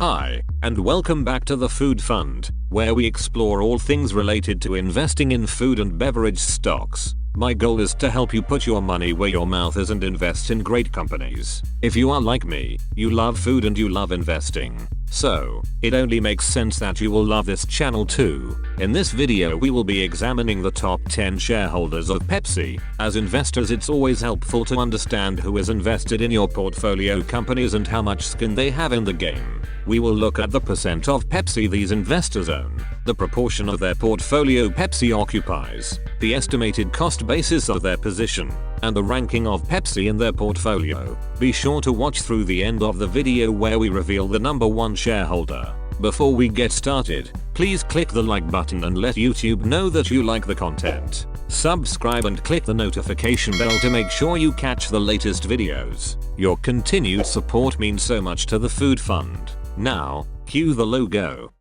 Hi, and welcome back to the Food Fund, where we explore all things related to investing in food and beverage stocks. My goal is to help you put your money where your mouth is and invest in great companies. If you are like me, you love food and you love investing. So, it only makes sense that you will love this channel too. In this video we will be examining the top 10 shareholders of Pepsi. As investors, it's always helpful to understand who is invested in your portfolio companies and how much skin they have in the game. We will look at the percent of Pepsi these investors own, the proportion of their portfolio Pepsi occupies, the estimated cost basis of their position, and the ranking of Pepsi in their portfolio. Be sure to watch through the end of the video where we reveal the number 1 shareholder. Before we get started, please click the like button and let YouTube know that you like the content. Subscribe and click the notification bell to make sure you catch the latest videos. Your continued support means so much to the Food Fund. Now, cue the logo.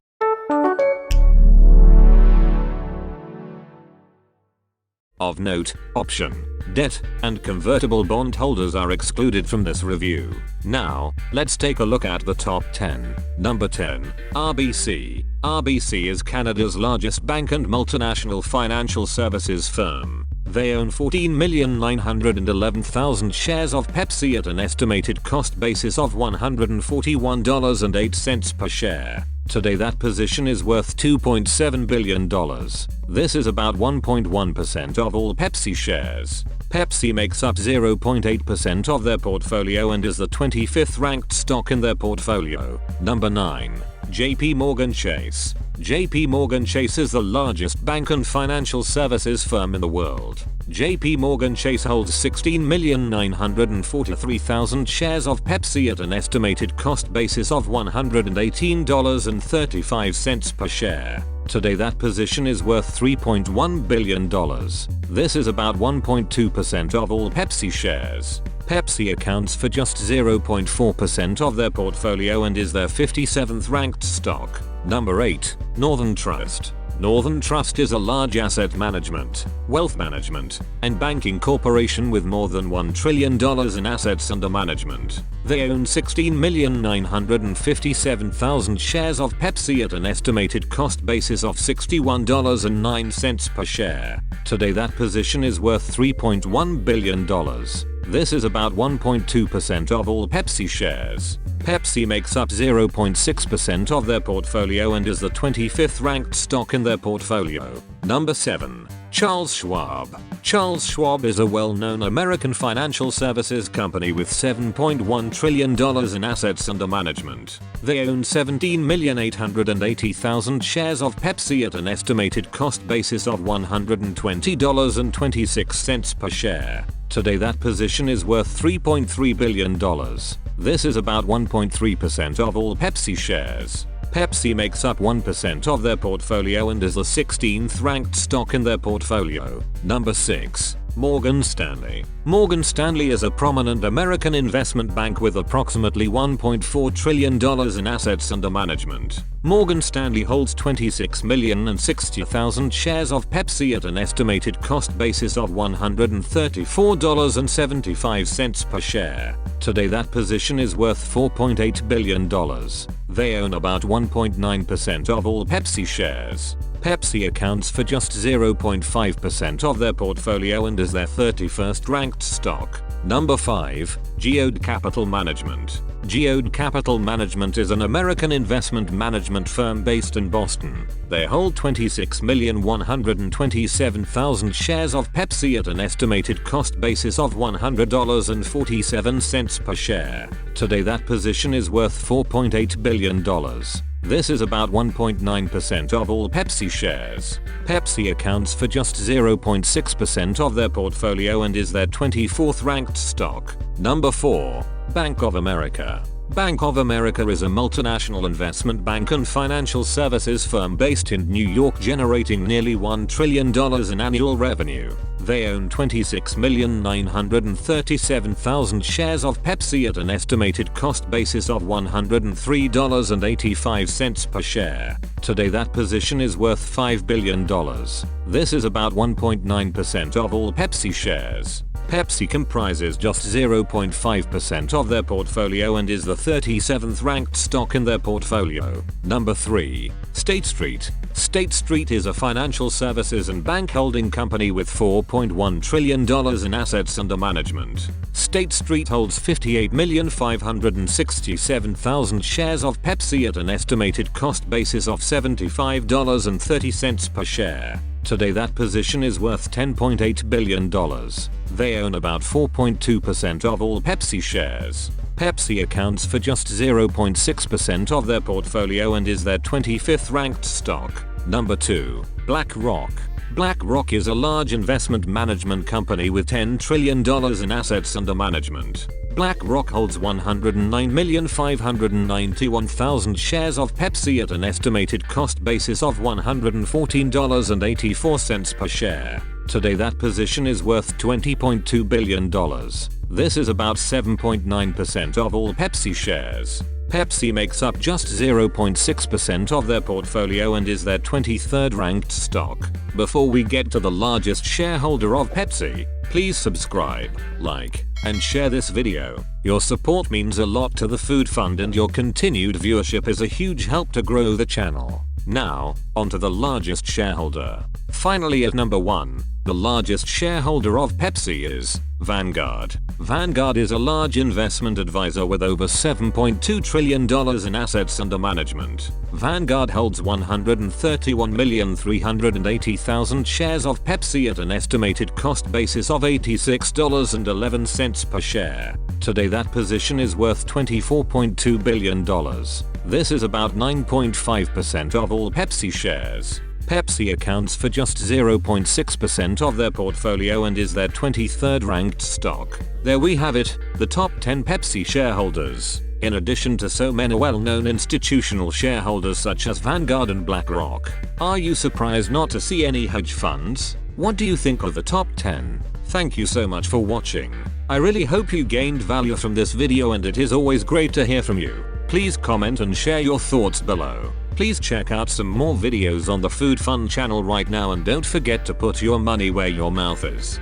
Of note, option, debt, and convertible bond holders are excluded from this review. Now, let's take a look at the top 10. Number 10. RBC. RBC is Canada's largest bank and multinational financial services firm. They own 14,911,000 shares of Pepsi at an estimated cost basis of $141.08 per share. Today that position is worth $2.7 billion. This is about 1.1% of all Pepsi shares. Pepsi makes up 0.8% of their portfolio and is the 25th ranked stock in their portfolio. Number 9. JP Morgan Chase. JP Morgan Chase is the largest bank and financial services firm in the world. JP Morgan Chase holds 16,943,000 shares of Pepsi at an estimated cost basis of $118.35 per share. Today that position is worth $3.1 billion. This is about 1.2% of all Pepsi shares. Pepsi accounts for just 0.4% of their portfolio and is their 57th ranked stock. Number 8. Northern Trust. Northern Trust is a large asset management, wealth management, and banking corporation with more than $1 trillion in assets under management. They own 16,957,000 shares of Pepsi at an estimated cost basis of $61.09 per share. Today that position is worth $3.1 billion. This is about 1.2% of all Pepsi shares. Pepsi makes up 0.6% of their portfolio and is the 25th ranked stock in their portfolio. Number 7. Charles Schwab. Charles Schwab is a well-known American financial services company with $7.1 trillion in assets under management. They own 17,880,000 shares of Pepsi at an estimated cost basis of $120.26 per share. Today that position is worth $3.3 billion. This is about 1.3% of all Pepsi shares. Pepsi makes up 1% of their portfolio and is the 16th ranked stock in their portfolio. Number 6. Morgan Stanley. Morgan Stanley is a prominent American investment bank with approximately $1.4 trillion in assets under management. Morgan Stanley holds 26,060,000 shares of Pepsi at an estimated cost basis of $134.75 per share. Today that position is worth $4.8 billion. They own about 1.9% of all Pepsi shares. Pepsi accounts for just 0.5% of their portfolio and is their 31st ranked stock. Number 5. Geode Capital Management. Geode Capital Management is an American investment management firm based in Boston. They hold 26,127,000 shares of Pepsi at an estimated cost basis of $100.47 per share. Today that position is worth $4.8 billion. This is about 1.9% of all Pepsi shares. Pepsi accounts for just 0.6% of their portfolio and is their 24th ranked stock. Number 4. Bank of America. Bank of America is a multinational investment bank and financial services firm based in New York generating nearly $1 trillion in annual revenue. They own 26,937,000 shares of Pepsi at an estimated cost basis of $103.85 per share. Today that position is worth $5 billion. This is about 1.9% of all Pepsi shares. Pepsi comprises just 0.5% of their portfolio and is the 37th ranked stock in their portfolio. Number 3. State Street. State Street is a financial services and bank holding company with $4.1 trillion in assets under management. State Street holds 58,567,000 shares of Pepsi at an estimated cost basis of $75.30 per share. Today that position is worth $10.8 billion. They own about 4.2% of all Pepsi shares. Pepsi accounts for just 0.6% of their portfolio and is their 25th ranked stock. Number 2. BlackRock. BlackRock is a large investment management company with $10 trillion in assets under management. BlackRock holds 109,591,000 shares of Pepsi at an estimated cost basis of $114.84 per share. Today that position is worth $20.2 billion. This is about 7.9% of all Pepsi shares. Pepsi makes up just 0.6% of their portfolio and is their 23rd ranked stock. Before we get to the largest shareholder of Pepsi, please subscribe, like, and share this video. Your support means a lot to the Food Fund and your continued viewership is a huge help to grow the channel. Now, onto the largest shareholder. Finally at number 1, the largest shareholder of Pepsi is Vanguard. Vanguard is a large investment advisor with over $7.2 trillion in assets under management. Vanguard holds 131,380,000 shares of Pepsi at an estimated cost basis of $86.11 per share. Today that position is worth $24.2 billion. This is about 9.5% of all Pepsi shares. Pepsi accounts for just 0.6% of their portfolio and is their 23rd ranked stock. There we have it, the top 10 Pepsi shareholders. In addition to so many well-known institutional shareholders such as Vanguard and BlackRock. Are you surprised not to see any hedge funds? What do you think of the top 10? Thank you so much for watching. I really hope you gained value from this video and it is always great to hear from you. Please comment and share your thoughts below. Please check out some more videos on the Food Fund channel right now and don't forget to put your money where your mouth is.